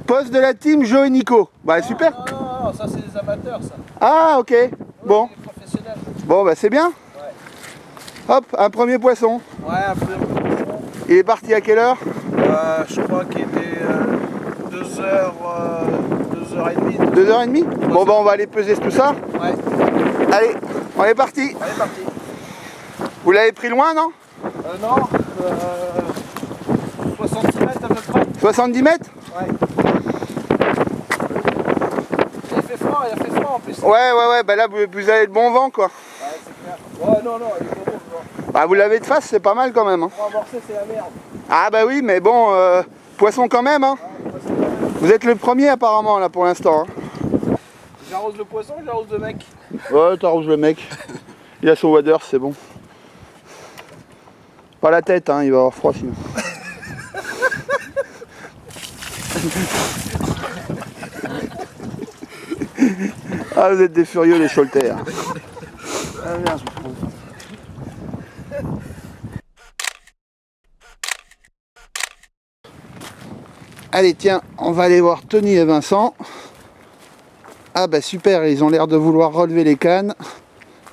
Poste de la team Joe et Nico. Bah super. Non, ça c'est des amateurs ça. Ah ok. Bon. Les professionnels. Bon bah c'est bien. Ouais. Hop, un premier poisson. Ouais, un peu. Il est parti à quelle heure? Je crois qu'il était 2h, 2h30. 2h30. Bon bah on va aller peser tout ça. Ouais. Allez, on est parti. Allez, parti. Vous l'avez pris loin, non? Non, 70 mètres à peu près. 70 mètres? Ouais. Il a fait froid en plus. Ouais, bah là vous avez le bon vent quoi. Ouais, c'est clair. Oh non, il est bon le vent. Bah vous l'avez de face, c'est pas mal quand même. Hein. Pour amorcer, c'est la merde. Ah bah oui, mais bon, poisson quand même. Hein. Ouais, poisson quand même. Vous êtes le premier apparemment là pour l'instant. Hein. J'arrose le poisson, j'arrose le mec. Ouais, t'arroses le mec. Il a son wader, c'est bon. Pas la tête, hein, il va avoir froid sinon. Ah, vous êtes des furieux les Scholter. Ah, merde. Allez, tiens, on va aller voir Tony et Vincent. Ah bah super, ils ont l'air de vouloir relever les cannes.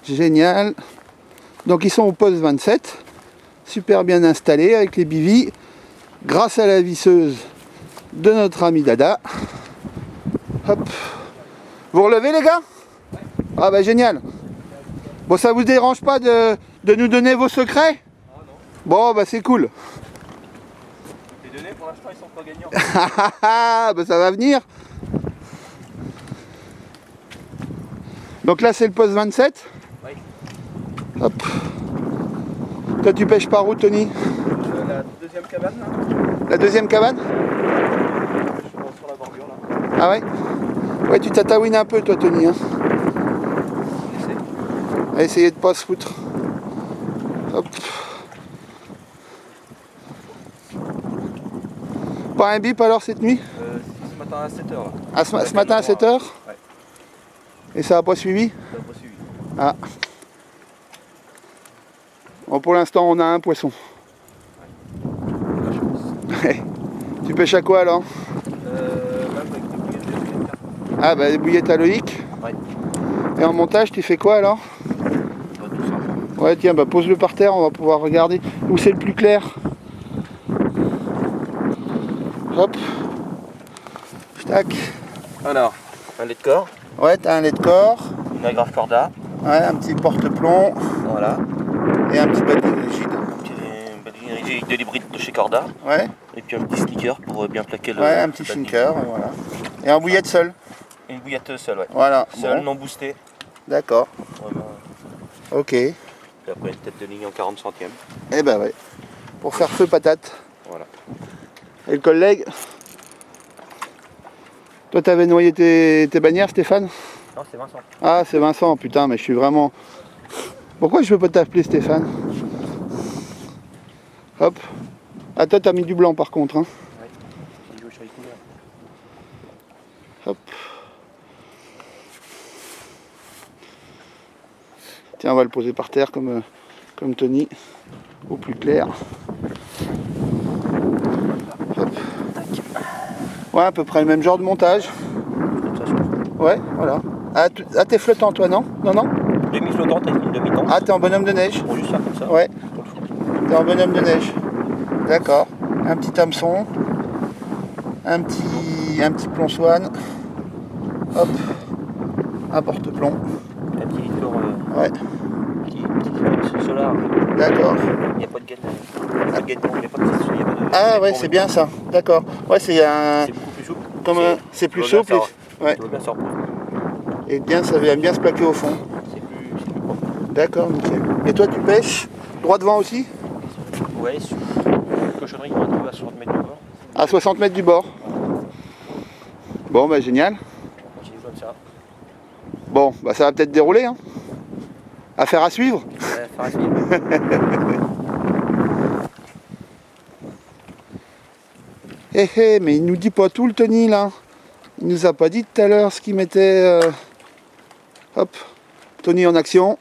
Génial. Donc ils sont au poste 27. Super bien installés avec les bivis. Grâce à la visseuse de notre ami Dada. Hop. Vous relevez les gars? Ah bah génial. Bon, ça vous dérange pas de nous donner vos secrets? Ah non. Bon bah c'est cool. Les données pour l'instant ils sont pas gagnants. Ah bah ça va venir. Donc là c'est le poste 27. Oui. Hop. Toi tu pêches par où Tony? La deuxième cabane là. La deuxième cabane? Je suis sur la bordure là. Ah ouais? Ouais, tu tatouines un peu toi Tony. Hein. Essaye. On va essayer de pas se foutre. Hop. Pas un bip alors cette nuit? Ce matin à 7h là. Ah, ce matin à 7h? Ouais. Et ça n'a pas suivi? Ça n'a pas suivi. Ah. Bon, pour l'instant on a un poisson. La chance. Tu pêches à quoi alors? Là avec des bouillettes de cartes. Ah bah des bouillettes à Loïc. Ouais. Et en montage tu fais quoi alors? Tout ça. Ouais tiens bah pose-le par terre, on va pouvoir regarder où c'est le plus clair. Hop. Tac. Alors, un lait de corps, Ouais, t'as un lait de corps. une agrafe corda, Ouais, un petit porte-plomb. voilà, Et un petit bâton rigide. un petit badine rigide de l'hybride de chez Corda, Ouais, et puis un petit sneaker pour bien plaquer le. ouais, un petit le badine. shinker, voilà. Et en bouillette seule. Et une bouillette seule, ouais. Voilà. Seule, Bon, non boostée. d'accord. Vraiment. Ok. Et Puis après une tête de ligne en 40 centièmes. bah ouais. Pour faire feu patate. Voilà. Et le collègue. Toi t'avais noyé tes bannières Stéphane? Non, c'est Vincent. Ah c'est Vincent, putain mais je suis vraiment... Pourquoi je peux pas t'appeler Stéphane? Hop. Ah toi t'as mis du blanc par contre hein. Ouais. Il joue sur les couleurs. Hop. Tiens on va le poser par terre comme Tony. Au plus clair. Hop. Ouais à peu près le même genre de montage. Comme ça, je Ouais voilà. Ah t'es flottant toi non? Non. demi-flottante avec une demi-tente. Ah t'es en bonhomme de neige? Pour juste faire comme ça. Ouais. Pour le fond. T'es en bonhomme de neige. D'accord. Un petit hameçon. Un petit plomb swan. Hop. Un porte-plomb. Un petit lit de corps, Ouais. petit solar. D'accord. Il n'y a pas de gaine. Pas de gaine, il n'y a pas de tissu, il n'y a pas de. Ah ouais c'est bien ça. D'accord. Ouais c'est un... C'est beaucoup plus souple. C'est plus ça va bien, souple. Ouais. Ça va bien sortir. Et bien ça vient bien se plaquer au fond. C'est plus propre. D'accord, nickel. Et toi tu pêches droit devant aussi? Ouais, sur une cochonnerie qui va trouver à 60 mètres du bord. À 60 mètres du bord. Bon bah génial. On continue comme ça. Bon bah ça va peut-être dérouler hein. Affaire à suivre. Faire à suivre. Mais il nous dit pas tout le Tony là. Il nous a pas dit tout à l'heure ce qu'il mettait. Hop. Tony en action.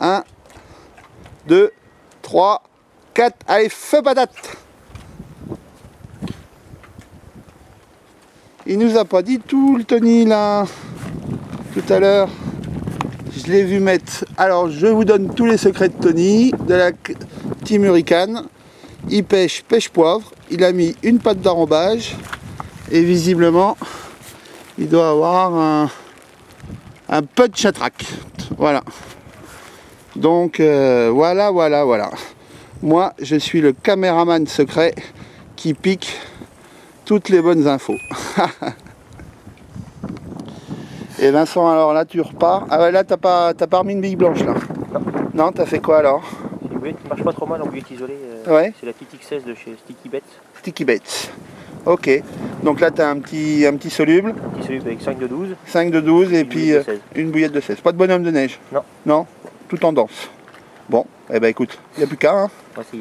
1, 2, 3, 4. Allez, feu patate. Il nous a pas dit tout le Tony là, tout à l'heure. Je l'ai vu mettre. Alors je vous donne tous les secrets de Tony, de la Team Hurricane. Il pêche poivre. Il a mis une patte d'enrobage. Et visiblement, il doit avoir un punch à track. Voilà. Donc voilà. Moi, je suis le caméraman secret qui pique toutes les bonnes infos. Et Vincent, alors là, tu repars. Ah ouais, là, t'as pas remis une bille blanche, là. Non, t'as fait quoi, alors? C'est une bouillette qui marche pas trop mal en bouillette isolée. Ouais. C'est la petite X16 de chez Sticky Bets. Sticky Bets. Ok. Donc là, t'as un petit soluble. Un petit soluble avec 5 de 12. 5 de 12 et Une puis bouillette de 16. une bouillette de 16. Pas de bonhomme de neige? Non. Non. Tout en danse. Bon, eh ben écoute, il n'y a plus qu'à, hein. Voici.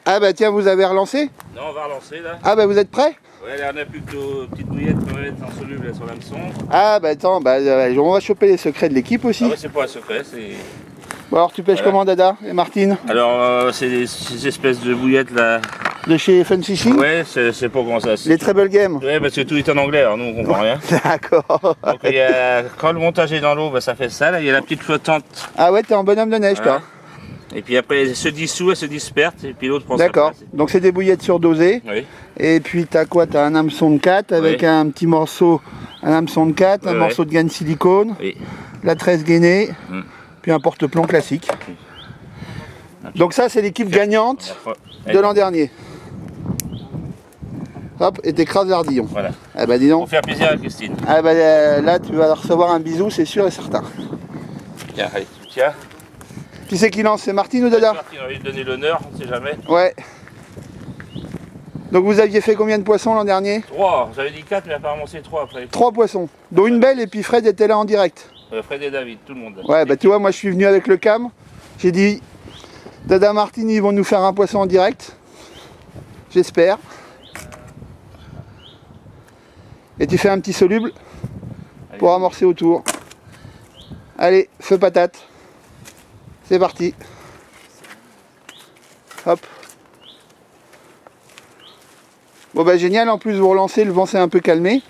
Ah bah tiens, vous avez relancé? Non, on va relancer là. Ah bah vous êtes prêts? Ouais, là on a plutôt petite bouillette qu'on va mettre en soluble là, sur l'hameçon. Ah bah attends, on va choper les secrets de l'équipe aussi. Ah ouais, c'est pas un secret, c'est. Bon alors tu pêches Voilà. comment, Dada et Martine? Alors, c'est ces espèces de bouillettes là. De chez Fun Fishing? Ouais, c'est pas comment ça. Les Treble Game? Ouais, parce que tout est en anglais, alors nous on comprend rien. D'accord. Donc il y a... quand le montage est dans l'eau, bah, ça fait ça. Là, il y a la petite flottante. Ah ouais, t'es en bonhomme de neige, Voilà. toi? Et puis après, elle se dissout, elle se disperse, et puis l'autre prend sa D'accord. place. Donc c'est des bouillettes surdosées. Oui. Et puis t'as quoi? T'as un hameçon de 4 avec Oui. un petit morceau, un hameçon de 4, un Ouais. morceau de gaine silicone, Oui. la 13 gainée, Mm. puis un porte-plomb classique. Donc ça c'est l'équipe gagnante de l'an dernier. Hop, et t'écrases l'ardillon. Voilà. Ah bah dis donc. Pour faire plaisir à Christine. Ah bah là tu vas recevoir un bisou, c'est sûr et certain. Tiens, allez, tu tiens. Qui c'est qui lance? C'est Martine ou Dada? Martine, on va lui donner l'honneur, on ne sait jamais. Ouais. Donc vous aviez fait combien de poissons l'an dernier? 3, j'avais dit 4, mais apparemment c'est 3 après. 3 poissons, dont une belle, et puis Fred était là en direct. Fred et David, tout le monde. Ouais, bah tu vois, moi je suis venu avec le cam. J'ai dit, Dada, Martine, ils vont nous faire un poisson en direct. J'espère. Et tu fais un petit soluble pour amorcer autour. Allez, feu patate. C'est parti. Hop. Bon bah génial, en plus vous relancez, le vent s'est un peu calmé.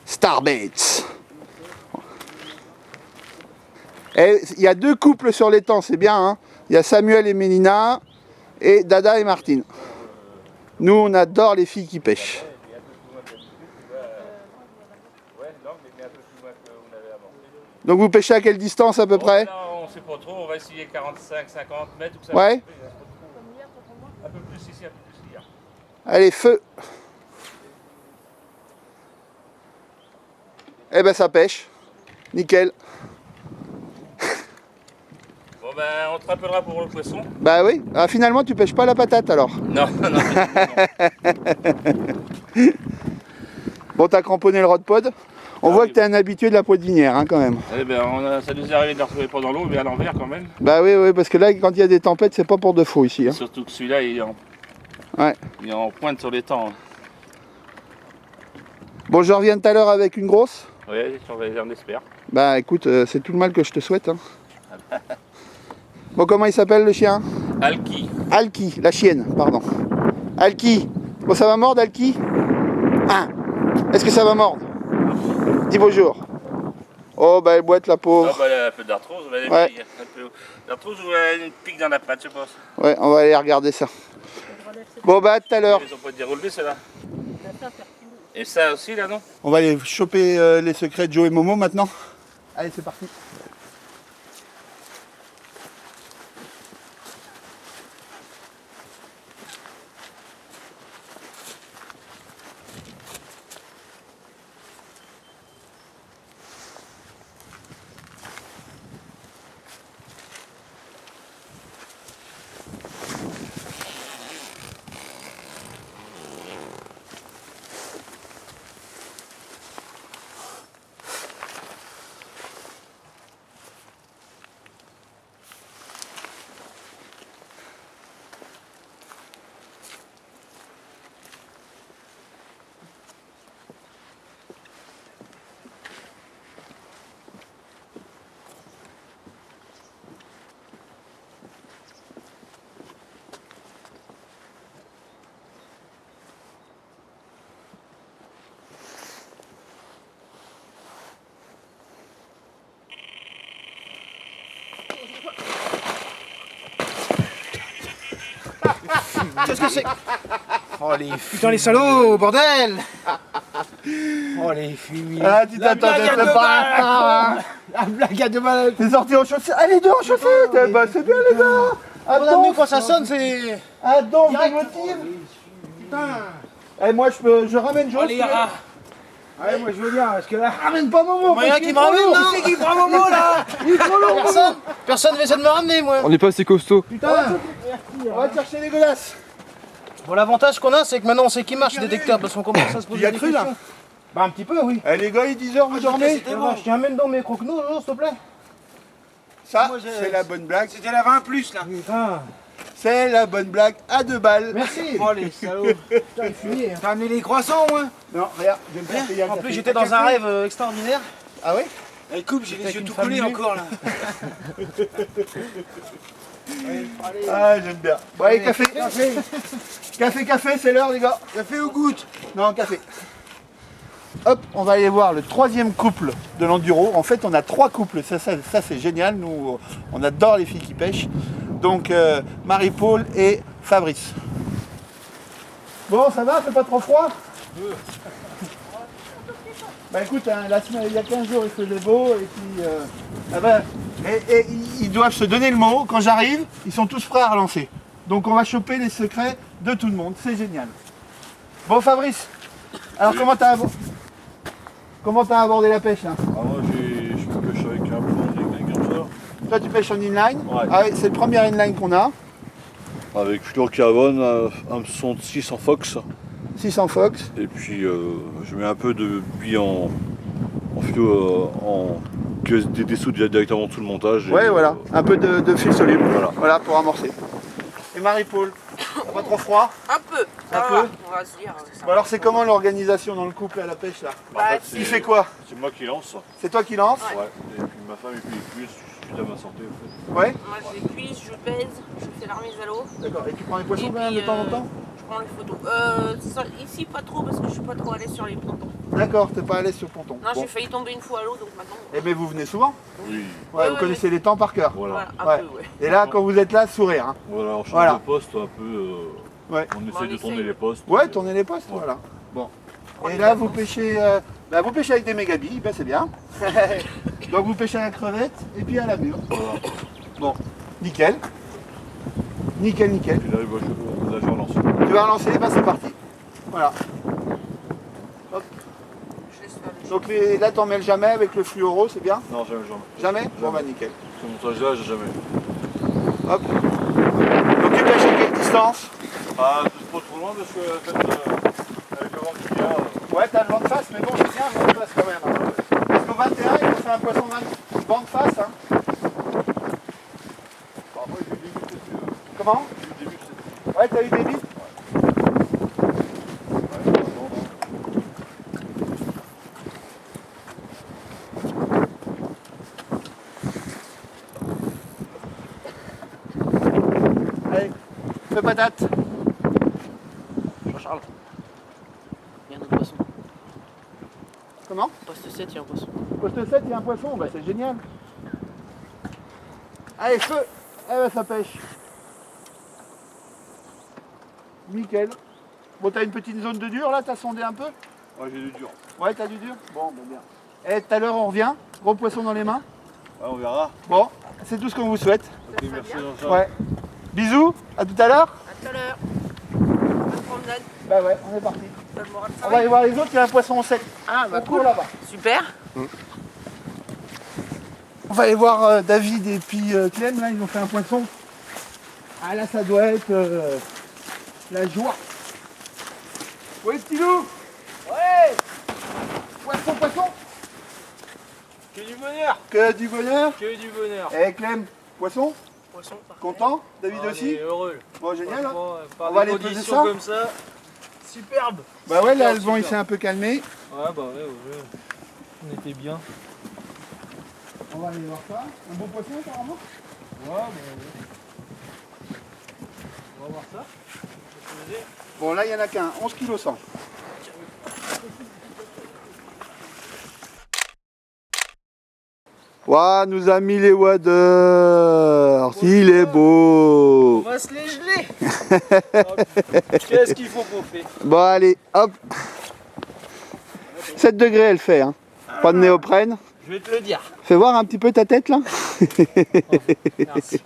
Starbaits. Et il y a 2 couples sur l'étang, c'est bien, hein. Il y a Samuel et Mélina, et Dada et Martine. Nous, on adore les filles qui pêchent. Donc vous pêchez à quelle distance à peu près? Là, on sait pas trop, on va essayer 45, 50 mètres. Ou ça Ouais. un peu plus ici, un peu plus hier. Allez, feu. Eh ben ça pêche. Nickel. Bon ben, on te rappellera pour le poisson. Bah oui. Ah, finalement, tu pêches pas la patate alors. Non, non, non. Bon, t'as cramponné le rodpod. On voit que t'es un habitué de la poivinière, hein, quand même. Eh ben, ça nous est arrivé de le retrouver pas dans l'eau, mais à l'envers quand même. Bah oui, oui, parce que là, quand il y a des tempêtes, c'est pas pour de faux ici, hein. Surtout que celui-là, il Ouais. est en pointe sur les temps. Bon, je reviens tout à l'heure avec une grosse. Oui, on espère. Bah écoute, c'est tout le mal que je te souhaite, hein. Bon, comment il s'appelle le chien? Alki. Alki, la chienne, pardon. Alki. Bon, ça va mordre, Alki? Ah. Est-ce que ça va mordre? Dis bonjour. Oh, bah elle boite, la Ah pauvre. bah, elle a un peu d'arthrose, Ouais. L'arthrose ou une pique dans la patte, je pense. Ouais, on va aller regarder ça. Bon, bah à tout à l'heure. Ils ont pas été relevés, ceux-là. Et ça aussi, là, non? On va aller choper les secrets de Joe et Momo maintenant. Allez, c'est parti. Qu'est-ce que c'est? Oh les putain les salauds, bordel! Oh les filles. Ah, tu t'attendais pas. La blague à deux balles. T'es sorti en chaussettes. Allez, deux en chaussettes. Eh ben, c'est bien, les gars. Attends, quand ça sonne, c'est. Attends, Direct. motive. Putain. Eh, moi, je ramène Joe. Allez, ah. Allez, moi je veux bien, parce que là. Ramène pas Momo. Moyen qui me ramène, non? Qui prend Momo là? Personne va essayer de me ramener, moi. On n'est pas assez costaud. Putain. On va te chercher les godasses. Bon, l'avantage qu'on a, c'est que maintenant on sait qui marche, les détecteurs, parce qu'on commence à se poser Il y a des cru, là? questions. Bah, un petit peu, oui. Eh, les gars, il est 10h, vous dormez? Je tiens même dans mes croque-nous, s'il te plaît. Ça, Moi, j'ai- c'est la bonne blague. C'était la 20 plus là. Putain. C'est la bonne blague à 2 balles. Merci. Oh les salauds. Putain, il finit. T'as amené les croissants, moi? Non, regarde, je vais me faire payer un En café. plus, j'étais dans un rêve extraordinaire. Ah oui? Elle coupe, j'ai les Avec yeux une tout femme collés nue. encore là. Ah, j'aime bien. Bon, allez, café. Café, c'est l'heure, les gars. Café ou goutte? Non, café. Hop, on va aller voir le 3e couple de l'enduro. En fait, on a 3 couples. Ça c'est génial. Nous, on adore les filles qui pêchent. Donc, Marie-Paul et Fabrice. Bon, ça va? Fait pas trop froid? Bah écoute, hein, la semaine, il y a 15 jours, il faisait beau. Et puis, et ils doivent se donner le mot. Quand j'arrive, ils sont tous prêts à relancer. Donc, on va choper les secrets de tout le monde. C'est génial. Bon, Fabrice, alors comment t'as abordé la pêche là? Ah, moi je pêche avec un blond, avec un cœur. Toi tu pêches en inline? Ouais. Ah oui, c'est le premier inline qu'on a. Avec fluorocarbone, un son de 600 Fox. 600 Fox. Et puis je mets un peu de billes en fluo, que des dessous directement sous le montage. Ouais, voilà. Un peu de fil soluble. Voilà. Voilà pour amorcer. Et Marie-Paul, pas trop froid? Un peu, ça Un va, peu on va se dire. ça Bon va. alors c'est comment l'organisation dans le couple à la pêche là? En fait, Il fait quoi? C'est moi qui lance. C'est toi qui lance? Ouais. Et puis ma femme et puis les cuisses, je suis à ma santé en fait. Ouais. Moi je les cuise, je pèse, je fais la remise à l'eau, D'accord. Et tu prends les poissons Et quand même de puis, temps en temps? je prends les photos. Ici pas trop parce que je suis pas trop à l'aise sur les pontons. D'accord, t'es pas à l'aise sur le ponton. Non, Bon. j'ai failli tomber une fois à l'eau donc maintenant. Eh bien vous venez souvent? Oui. Ouais, Ouais, vous ouais, connaissez les temps par cœur. Voilà. Voilà, un Ouais. peu, ouais. Et là quand vous êtes là, sourire. Hein. Voilà, on change Voilà. de poste un peu. Ouais. On on essaye de tourner essaye. les postes. Ouais, tournez les postes, Ouais. voilà. Bon. On Et est là, d'accord. vous pêchez, vous pêchez avec des mégabilles, ben c'est bien. Donc vous pêchez à la crevette et puis à la mûre. Voilà. Bon, nickel. Nickel, nickel. Et là, je relance. Tu vas relancer, ben c'est parti. Voilà. Hop. Je laisse faire le Donc là, t'en mêles jamais avec le fluoro, c'est bien? Non, jamais. Jamais? Bon, bah nickel. Ce montage-là, j'ai jamais. Hop. Donc tu pêches à quelle distance? Ah, c'est pas trop loin parce que en fait, avec le vent qui vient. Ouais, t'as le vent de face, mais bon, c'est bien le vent de face quand même. Hein. Parce qu'au 21, il faut faire un poisson vent de face. Hein. Bah, après, j'ai eu des buts, Comment? j'ai eu des buts, Ouais, t'as eu des bites? Allez, fais patate. Jean-Charles. Il y a un autre poisson. Comment? Poste 7, il y a un poisson. Poste 7, il y a un poisson, bah c'est génial. Allez, feu. Eh ben ça pêche. Nickel. Bon, t'as une petite zone de dur là, t'as sondé un peu? Ouais, j'ai du dur. Ouais, t'as du dur? Bon, ben bien. Et tout à l'heure, on revient. Gros poisson dans les mains. Ouais, on verra. Bon, c'est tout ce qu'on vous souhaite. Ok, merci Jean-Charles. Ouais. Bisous, à tout à l'heure. À tout à l'heure. Bonne promenade. Bah ouais, on est parti. T'as le moral, ça On va va aller voir les autres, il y a un poisson au sec. Ah bah On court cool. là-bas. Super. On va aller voir David et puis Clem, là, ils ont fait un poisson. Ah là, ça doit être la joie. Ouais, petit loup. Ouais. Poisson, poisson. Que du bonheur. Que du bonheur. Que du bonheur. Eh Clem, poisson, Poisson, parfait. content? David On aussi? est heureux. Bon, génial, hein. Franchement, par On va des aller peser conditions ça comme ça. Superbe. Bah ouais, là, Super, le vent, il super. s'est un peu calmé. Ouais, bah ouais. On était bien. On va aller voir ça. Un beau poisson, apparemment. Ouais, bah ouais. On va voir ça. Bon, là, il n'y en a qu'un, 11 kg 100. Ouah, nous a mis les waders. Alors, s'il est beau. On va se les geler. Qu'est-ce qu'il faut chauffer? Bon, allez, hop. 7 degrés, elle fait. Hein. Pas de néoprène. Je vais te le dire. Fais voir un petit peu ta tête, là. Merci.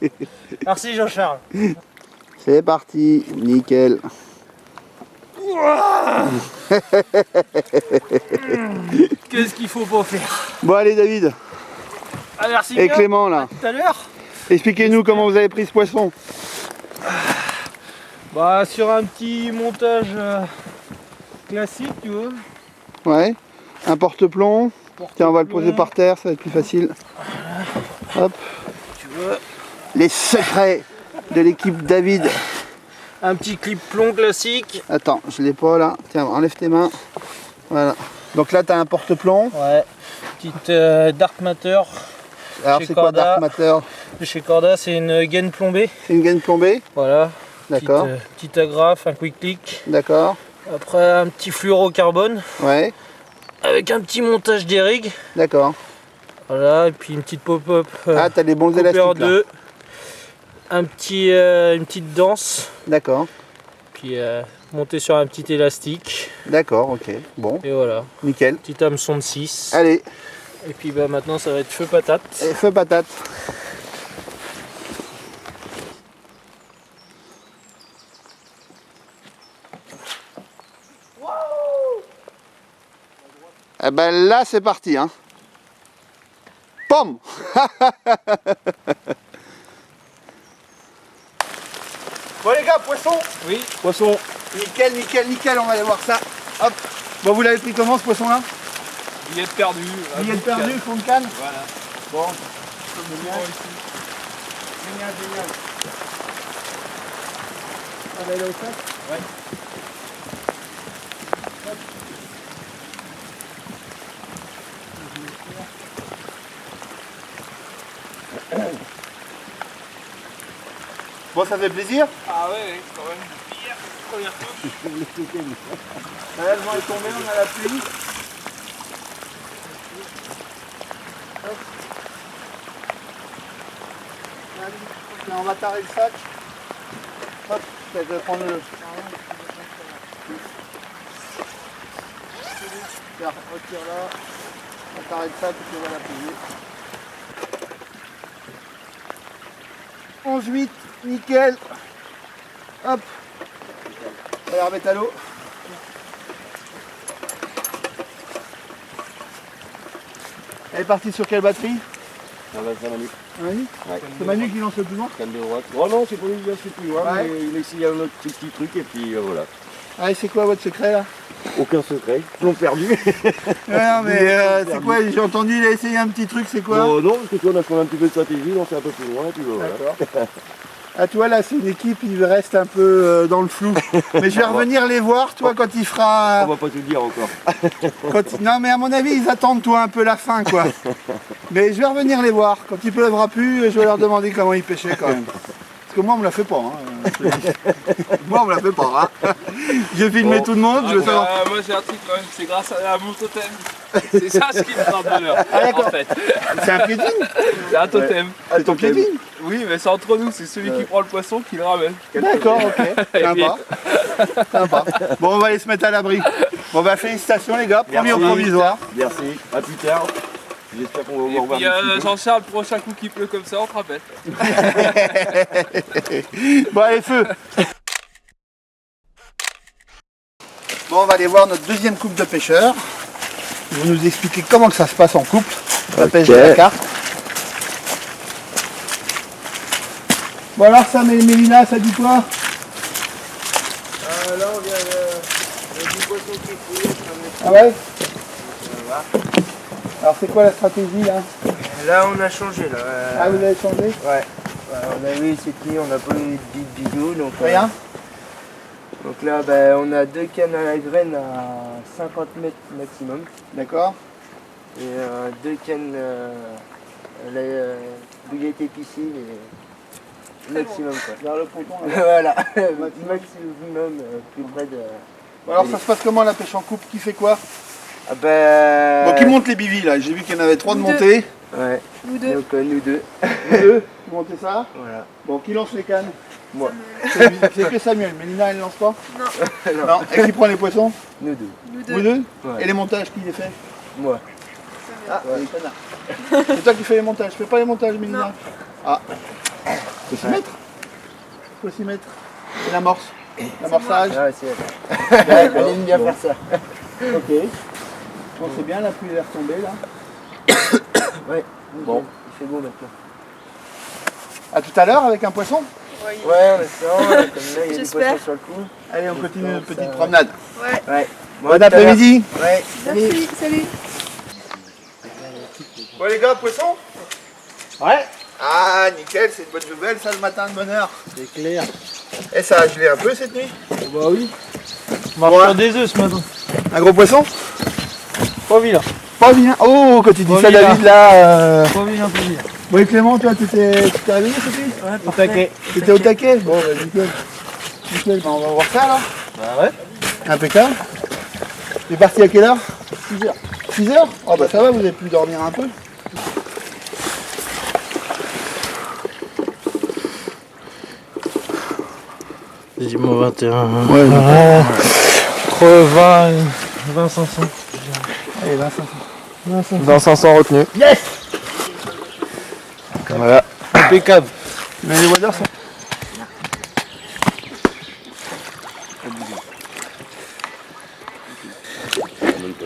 Merci Jean-Charles. C'est parti, nickel. Qu'est-ce qu'il faut pas faire? Bon, allez, David. Ah, merci Et bien. Clément, là. Tout à l'heure. Expliquez-nous comment vous avez pris ce poisson. Bah, sur un petit montage classique, tu vois. Ouais. Un porte-plomb. Tiens, on va le poser par terre, ça va être plus facile. Hop. Tu vois. Les secrets de l'équipe David. Un petit clip plomb classique. Attends, je l'ai pas là. Tiens, enlève tes mains. Voilà. Donc là, tu as un porte-plomb. Ouais. Petite Dark Matter. Alors, Chez c'est quoi Corda. Dark Matter? De chez Corda, c'est une gaine plombée. C'est une gaine plombée. Voilà. D'accord. Petite agrafe, un quick click. D'accord. Après, un petit fluorocarbone. Ouais. Avec un petit montage d'Erig. D'accord. Voilà. Et puis une petite pop-up. Ah, t'as les bons Cooper élastiques là. 2. Une petite danse. D'accord. Puis monter sur un petit élastique. D'accord, ok. Bon, Et voilà. nickel. Petit hameçon de 6. Allez, Et puis bah, maintenant, ça va être feu patate. et feu patate. Eh ben là, c'est parti, hein. Pomme. Bon les gars, poisson. Oui. Poisson. Nickel, nickel, nickel, on va aller voir ça. Hop. Bon, vous l'avez pris comment ce poisson là? Billet perdu. Billet perdu, fond de canne. Voilà. Bon, génial. Génial, génial. On va aller au sac. Ouais. Bon, ça fait plaisir. Ah ouais, quand même. Hier, première fois. Là, le vent est tombé, on a la pluie. Hop. Là, on va tarer le sac. Hop, je vais prendre le... Tiens, retire là. On va tarer le sac et puis on va la poser. 11,8, nickel. Hop. On va la remettre à l'eau. Elle est partie sur quelle batterie? Ça va, c'est Manu. Manu Ouais. C'est Manu qui lance le plus loin? Canne de droite. Oh non, c'est pas lui qui lance le plus loin, Ouais. mais il a essayé un autre petit truc et puis voilà. Ah, et c'est quoi votre secret là? Aucun secret, ils l'ont perdu. Non mais c'est quoi? J'ai entendu il a essayé un petit truc, c'est quoi? Bon, non, parce que toi on a changé un petit peu de stratégie, on s'est un peu plus loin et puis voilà. D'accord. Ah toi là c'est une équipe, il reste un peu dans le flou. Mais je vais revenir les voir, toi quand il fera... On va pas te le dire encore. Non mais à mon avis ils attendent toi un peu la fin quoi. Mais je vais revenir les voir, quand il pleuvra plus, je vais leur demander comment ils pêchaient quand même. Parce que moi on me la fait pas, hein. Je te le dis. Moi on me la fait pas, hein. J'ai filmé tout le monde, je veux savoir... Moi j'ai un truc quand même, c'est grâce à mon totem. C'est ça ce qui me rend bonheur. Ah, d'accord. En fait. C'est un piétine? C'est un totem. C'est ton piétine? Oui, mais c'est entre nous, c'est celui qui prend le poisson qui le ramène. D'accord, ok. Sympa. Sympa. Bon on va aller se mettre à l'abri. Bon bah félicitations les gars, premier au Merci. provisoire. Merci, à plus tard. J'espère qu'on va Et vous revoir. puis Jean-Charles, le prochain coup qui pleut comme ça, on te rappelle. Bon allez feu. Bon on va aller voir notre deuxième couple de pêcheurs. Ils vont nous expliquer comment que ça se passe en couple, la pêche de la carte. Bon alors ça Mélina, ça dit quoi? Là, on vient du poisson qui fouille. Ah ouais? Alors c'est quoi la stratégie là? Là, on a changé. Là. Ah vous avez changé? Ouais. On a vu cette nuit, on n'a pas eu de vidéo. Donc, Rien? donc là, ben, on a 2 cannes à la graine à 50 mètres maximum. D'accord. Et 2 cannes à la bouillette épicée. Et maximum quoi. Vers le ponton là. Voilà, maximum plus près de... Bon, alors ça se passe comment la pêche en couple? Qui fait quoi? Ah ben... Bon, qui monte les bivis là? J'ai vu qu'il y en avait 3 de montée. Ouais. Nous deux. Donc nous deux. Vous deux, vous montez ça. Voilà. Bon, qui lance les cannes? Moi. C'est que Samuel, Mélina elle lance pas? Non. Non. Et qui prend les poissons? Nous deux. Nous deux. Vous deux? Ouais. Et les montages, qui les fait? Moi. Ah, les connards. C'est toi qui fais les montages. Je fais pas les montages, Mélina. Non. Ah. Faut s'y mettre. Faut s'y mettre. Et l'amorce. L'amorçage. Ah ouais, c'est elle. Elle aime bien faire ça. Ok. Bon, c'est bien, la pluie est retombée là. Ouais. Bon. Il fait beau maintenant. À tout à l'heure avec un poisson. Ouais. Ouais, on est ça. Comme là, il y a des J'espère. poissons sur le coup. Allez, on continue notre petite promenade. Ouais. Ouais. Bon après-midi. Ouais. Merci, salut. Bon les gars, poisson? Ouais. Ah, nickel, c'est une bonne nouvelle ça le matin de bonne heure. C'est clair. Et ça a gelé un peu cette nuit? Bah oui. On va faire des œufs ce matin. Un gros poisson? Pas vilain. Pas vilain. Oh, quand tu dis Pas ça, vilain. David, là. Pas vilain, pas vilain. Bon, et Clément, toi, t'étais réveillé cette nuit? Ouais, au taquet. T'étais au taquet? Bon, bah, nickel. Nickel, bah, on va voir ça, là. Bah ouais. Impeccable. T'es parti à quelle heure? 6 heures. 6 heures? Oh, bah, ça va, vous avez pu dormir un peu. Dis-moi 21. Ouais, Entre 20 et 20 500. allez, 25. 20 500 retenus. Yes! Voilà. Impeccable. Mais les waders sont...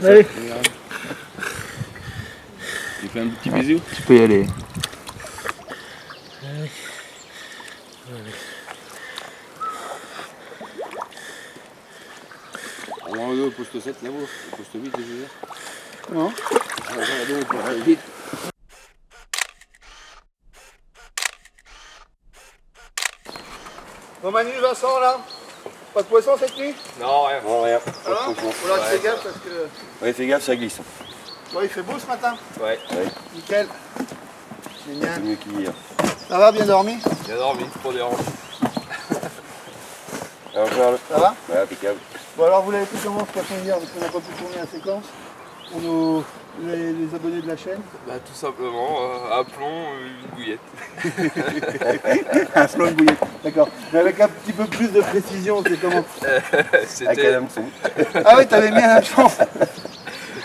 Allez. Tu fais un petit bisou. Tu peux y aller. On va aller au poste 7 là-haut, au poste 8 je veux dire. Non. Ah, on va aller pour aller vite. Bon, Manu, Vincent, là. Pas de poisson cette nuit? Non, rien. Non, rien. Ça va? Faut là, tu fais gaffe parce que... Ouais, fais gaffe, ça glisse. Bon, il fait beau ce matin. Ouais, Nickel. C'est Génial. mieux qu'hier. Ça va, bien dormi? bien dormi, trop dérange. Alors, Charles? Ça va? Ouais, impeccable. Bon, alors, vous l'avez fait comment ce poisson hier? Parce qu'on n'a pas pu tourner la séquence. Pour les abonnés de la chaîne. Bah tout simplement, un plomb, une bouillette. Un slot de bouillette. D'accord. Mais avec un petit peu plus de précision, c'est comment? Avec C'était un hameçon. Ah oui, t'avais mis un hameçon.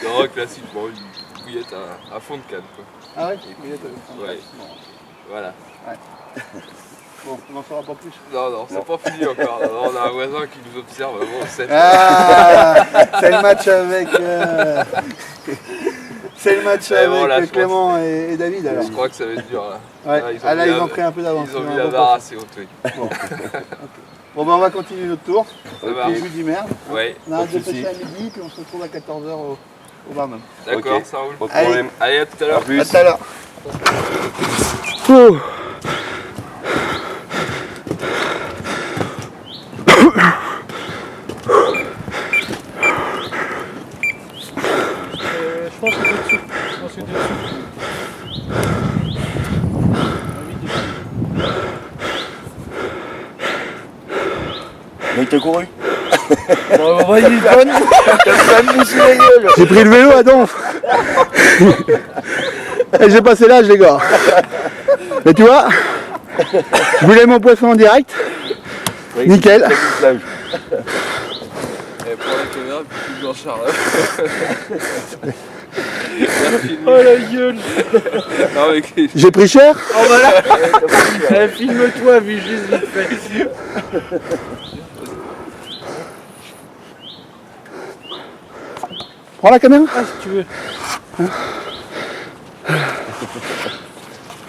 non, classiquement une bouillette à fond de canne quoi. Ah ouais? Ouais. Voilà. Bon, on n'en saura pas plus. Non, non, c'est pas fini encore. Non, on a un voisin qui nous observe vraiment 7. Ah, c'est le match avec... c'est le match Ouais, bon, là, avec je Clément et David alors. Je crois que ça va être dur là. Ouais. Là, Ah là, mis ils la- ont pris un peu d'avance. Ils ont Ils mis ont la un bon barre point. assez haute, oui. Bon, ben on va continuer notre tour. Ça marche. Début du merde. Ouais, On arrête de de soucis. pêcher à midi, puis on se retrouve à 14h au barnum. d'accord, Ok. ça roule. Pas de Allez. problème. Allez, à tout à À l'heure. plus. À tout à l'heure. Je pense que c'est dessus. Je pense que c'est dessus. Mais il t'a couru? Bon, vas-y, donne. J'ai pris le vélo à Donf. Et j'ai passé l'âge les gars. Mais tu vois, je voulais mon poisson en direct. Ouais, Nickel. c'est la glisse, Et pour la caméra, puis toujours Charles. Oh la gueule. Non, mais J'ai pris cher. Oh voilà. Filme-toi, vu juste vite fait. Prends la caméra. Ah, si tu veux.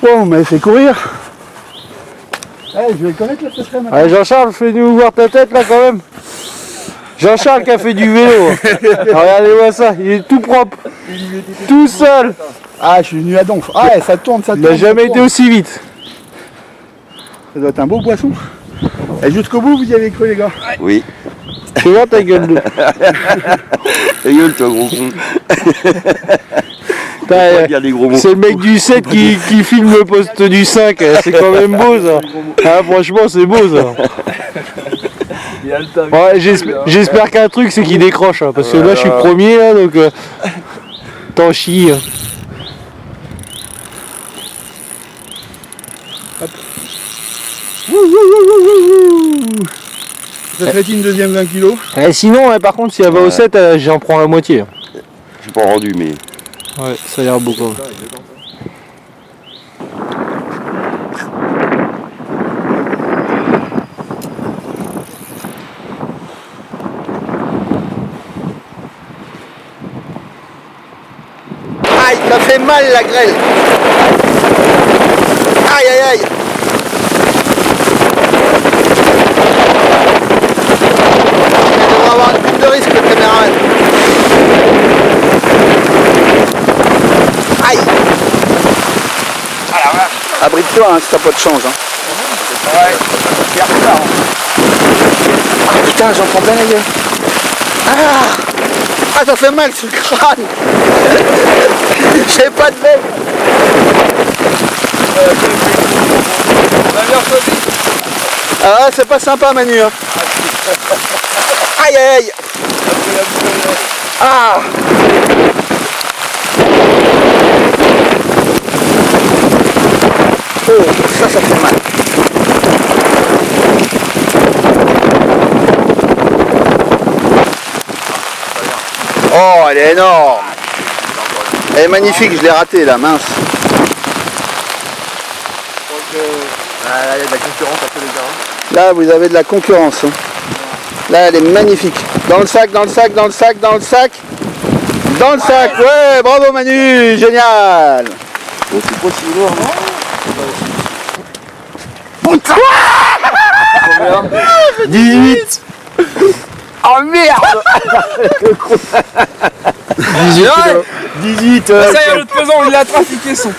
Bon, mais fait courir. Je vais connaître la pêcherie maintenant. Allez, Jean-Charles, fais-nous voir ta tête là quand même. Jean-Charles qui a fait du vélo. Regardez-moi ça, il est tout propre. Tout seul. Ah, je suis venu à Donf. Ah, ouais, ça tourne, ça Il tourne. n'a jamais ça été tourne. aussi vite. Ça doit être un beau poisson. Et jusqu'au bout, vous y avez cru, les gars. Oui. Tu vois ta gueule. Ta gueule, toi, gros con. Putain, Regarde les gros mots. c'est le mec du 7 qui filme le poste du 5. C'est quand même beau ça. Ah, franchement, c'est beau ça. Il a le temps. Ouais, j'espère qu'un truc c'est qu'il décroche, hein, parce que là je suis premier là, donc t'en chies. Ça fait une deuxième 20 kg. Sinon, par contre, si elle va au 7, j'en prends la moitié. J'ai pas rendu, mais. Ouais, ça a l'air beau quand même. Aïe, ça fait mal la grêle. Aïe, aïe, aïe. Il devrait avoir une prise de risque, le caméraman. Aïe. Abrite-toi hein, si t'as pas de change. Hein. Ah, putain, j'en prends plein la gueule. Ah, ça fait mal sur le crâne. J'ai pas de bec. Ah, c'est pas sympa Manu. Hein. Aïe aïe aïe. Ah. Oh, ça fait mal. Oh, elle est énorme. Elle est magnifique, je l'ai ratée là, mince. Là, il y a de la concurrence un peu les gars. Là, vous avez de la concurrence. Hein. Là, elle est magnifique. Dans le sac, dans le sac, dans le sac, dans le sac. Dans le sac, ouais, bravo Manu, génial. Bon, c'est pas si lourd, non? Putain. Combien? 18. Oh merde. 18 Ça y est, l'autre pesant, il l'a trafiqué son.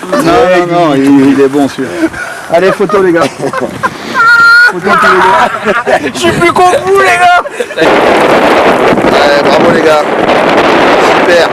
Non, il est bon celui-là. Allez, photo les gars. Photo tous les gars. Je suis plus con que vous, les gars. Ouais, bravo les gars. Super.